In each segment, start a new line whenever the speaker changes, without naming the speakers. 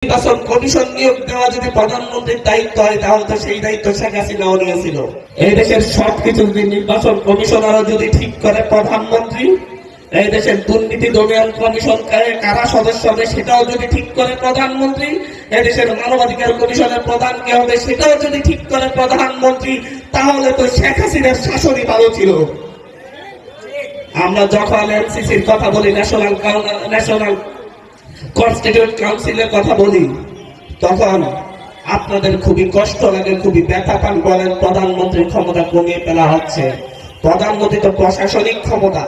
নির্বাচন কমিশন নিয়োগ দেওয়া যদি প্রধানমন্ত্রীর দায়িত্ব হয় তাহলে তো সেই দায়িত্ব শেখ হাসিনাও নিয়েছিল। এই দেশের সবকিছু যদি নির্বাচন কমিশনারও যদি ঠিক করে প্রধানমন্ত্রী, এই দেশের দুর্নীতি দমন কমিশন কারা সদস্য হবে সেটাও যদি ঠিক করে প্রধানমন্ত্রী, এই দেশের মানবাধিকার কমিশনের প্রধান কে হবে সেটাও যদি ঠিক করে প্রধানমন্ত্রী, তাহলে তো শেখ হাসিনার শাসনই ভালো ছিল। আমরা যখন এনসিসির কথা বলি, ন্যাশনাল কনস্টিটিউয়েন্ট কাউন্সিলের কথা বলি, তখন আপনাদের খুবই কষ্ট লাগে, খুবই ব্যথা পান, বলেন প্রধানমন্ত্রীর ক্ষমতা কমিয়ে ফেলা হচ্ছে। প্রধানমন্ত্রী তো প্রশাসনিক ক্ষমতা,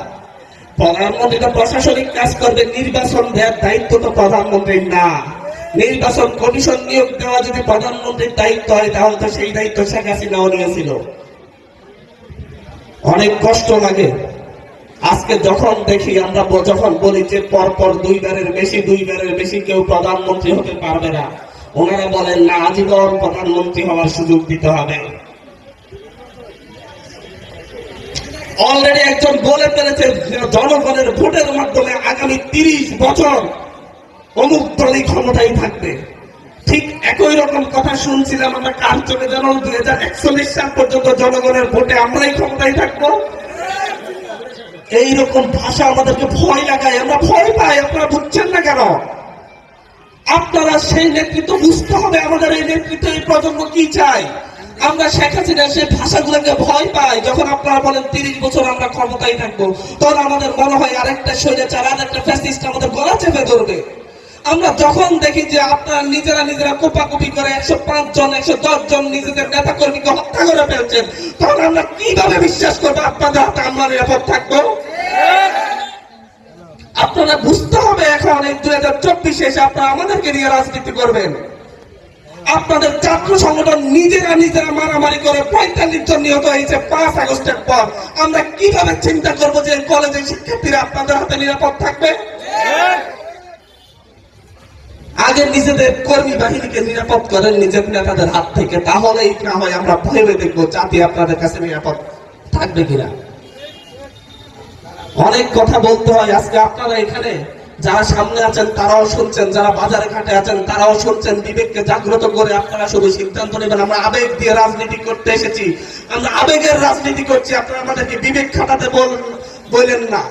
প্রধানমন্ত্রী তো প্রশাসনিক কাজ করবে, নির্বাচন দেওয়ার দায়িত্ব তো প্রধানমন্ত্রীর না। নির্বাচন কমিশন নিয়োগ দেওয়া যদি প্রধানমন্ত্রীর দায়িত্ব হয় তাহলে তো সেই দায়িত্ব শেখ হাসিনাও নিয়েছিল। অনেক কষ্ট লাগে আজকে যখন দেখি, আমরা যখন বলি যে পরপর দুইবারের বেশি কেউ প্রধানমন্ত্রী হতে পারবে না, ওনারা বলেন না, আজীবন প্রধানমন্ত্রী হওয়ার সুযোগ দিতে হবে। অলরেডি একজন বলে ফেলেছে জনগণের ভোটের মাধ্যমে আগামী 30 বছর অমুক দলই ক্ষমতায় থাকবে। ঠিক একই রকম কথা শুনছিলাম আমরা কার চোখে, যেন 2041 সাল পর্যন্ত জনগণের ভোটে আমরাই ক্ষমতায় থাকবো। এইরকম ভাষা আমাদেরকে ভয় লাগায়, আমরা ভয় পাই। আপনারা বুঝছেন না কেন? আপনারা সেই নেতৃত্ব বুঝতে হবে। আমাদের এই নেতৃত্ব, এই প্রজন্ম কি চাই? আমরা শেখ হাসিনা সেই ভাষাগুলোকে ভয় পাই। যখন আপনারা বলেন 30 বছর আমরা ক্ষমতায় থাকবো, তখন আমাদের মনে হয় আরেকটা স্বৈরাচার, আরেকটা ফ্যাসিস্ট আমাদের গলা চেপে ধরবে। আমরা যখন দেখি যে আপনারা নিজেরা কোপাকুপি করে 105 জন 110 জন নিজেদের নেতা কর্মীকে হত্যা করে ফেলছেন, তখন আমরা কিভাবে বিশ্বাস করবো আপনাদের হাতে আমরা নিরাপদ থাকবো? আপনারা বুঝতে হবে এখন এই 2024 এসে আপনারা আমাদেরকে নিয়ে রাজনীতি করবেন। আপনাদের ছাত্র সংগঠন নিজেরা মারামারি করে 45 জন নিহত হয়েছে 5 আগস্টের পর। আমরা কিভাবে চিন্তা করবো যে কলেজের শিক্ষার্থীরা আপনাদের হাতে নিরাপদ থাকবে? আগে নিজেদের কর্মী বাহিনীকে নিরাপদ করেন নিজের নেতাদের হাত থেকে, তাহলেই না হয় আমরা ভেবে দেখবো জাতি আপনাদের কাছে নিরাপদ থাকবে কিনা। অনেক কথা বলতে হয়। আজকে আপনারা এখানে যারা সামনে আছেন তারাও শুনছেন, যারা বাজারে ঘাটে আছেন তারাও শুনছেন। বিবেককে জাগ্রত করে আপনারা শুধু সিদ্ধান্ত নেবেন। আমরা আবেগ দিয়ে রাজনীতি করতে এসেছি, আমরা আবেগের রাজনীতি করছি। আপনারা আমাদেরকে বিবেক খাটাতে বলেন না,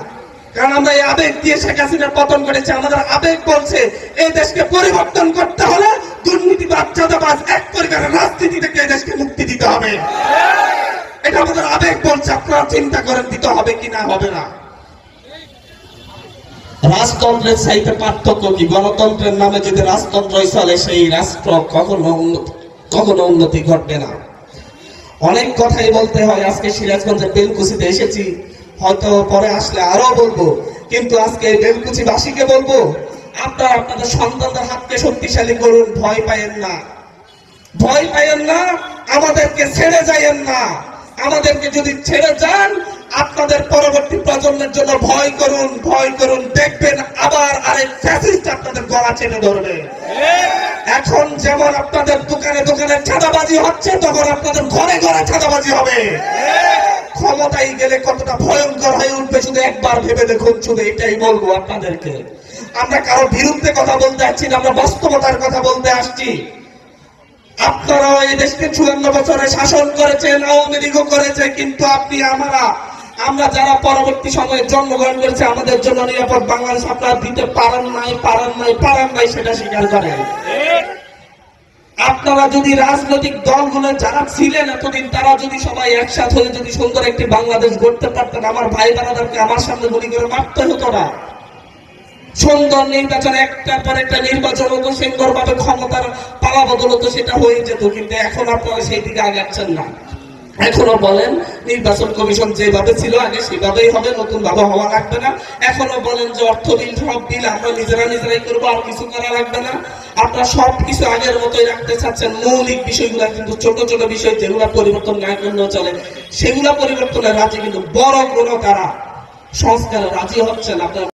কারণ আমরা এই আবেগ দিয়ে শেখ হাসিনার পতন করেছি। আমাদের আবেগ বলছে এই দেশকে পরিবর্তন করতে হলে দুর্নীতিবাদ, চাঁদাবাজ, এক পরিবারের রাজনীতি থেকে এই দেশকে মুক্তি দিতে হবে। এটা আমাদের আবেগ বলছে। আপনারা চিন্তা করেন দিতে হবে কি না হবে না। রাজতন্ত্রের চাইতে পার্থক্য কি? গণতন্ত্রের নামে যদি রাজতন্ত্রই চলে, সেই রাষ্ট্র কখনো উন্নতি ঘটবে না। অনেক কথাই বলতে হয়। আজকে সিরাজগঞ্জের বেলকুচিতে এসেছি, হয়তো পরে আসলে আরো বলবো, কিন্তু আজকে বেলকুচি বাসীকে বলবো, আপনারা আপনাদের সন্তানদের হাতকে শক্তিশালী করুন। ভয় পাইয়েন না, ভয় পাইয়েন না, আমাদেরকে ছেড়ে যাইয়েন না। আমাদেরকে যদি ছেড়ে যান, আপনাদের পরবর্তী প্রজন্মের জন্য ভয় করুন, দেখবেন আবার আরেক ফ্যাসিস্ট আপনাদের গলা চেপে ধরবে। এখন যেমন আপনাদের দোকানে চাঁদাবাজি হচ্ছে, তখন আপনাদের ঘরে চাঁদাবাজি হবে। ক্ষমতায় গেলে কতটা ভয়ঙ্কর হয়ে উঠবে শুধু একবার ভেবে দেখুন। শুধু এটাই বলবো আপনাদেরকে। আমরা কারো বিরুদ্ধে কথা বলতে আসছি না, আমরা বাস্তবতার কথা বলতে আসছি। আপনারা এই দেশকে 54 বছরে শাসন করেছেন, আওয়ামী লীগও করেছে, কিন্তু আমরা যারা পরবর্তী সময়ে জন্মগ্রহণ করেছে, আমাদের জন্য নিরাপদ বাংলাদেশ আপনারা দিতে পারেন নাই, সেটা স্বীকার করেন। আপনারা যদি রাজনৈতিক দলগুলো যারা ছিলেন এতদিন, তারা যদি সবাই একসাথ হয়ে যদি সুন্দর একটি বাংলাদেশ গড়তে পারতেন, আমার ভাই বোনেদেরকে আমার সামনে গুলি করে মারতে হতো না। সুন্দর নির্বাচন, একটার পর একটা নির্বাচন হতো, সুন্দরভাবে ক্ষমতার পালা বদল হতো, সেটা হয়ে যেত। কিন্তু এখন আপনারা সেই দিকে আগাচ্ছেন না। এখনো বলেন নির্বাচন কমিশন যেভাবে ছিল আগে সেভাবেই হবে, নতুন ভাবে হওয়া লাগবে না। এখনো বলেন যে অর্থ বিল, সব বিল আমরা নিজেরাই করবো, আর কিছু করা লাগবে না। আপনারা সবকিছু আগের মতোই রাখতে চাচ্ছেন। মৌলিক বিষয়গুলো কিন্তু ছোট বিষয় যেগুলো পরিবর্তন না করলেও চলে, সেগুলা পরিবর্তনের রাজি, কিন্তু বড় কোনো তারা সংস্কারে রাজি হচ্ছেন। আপনারা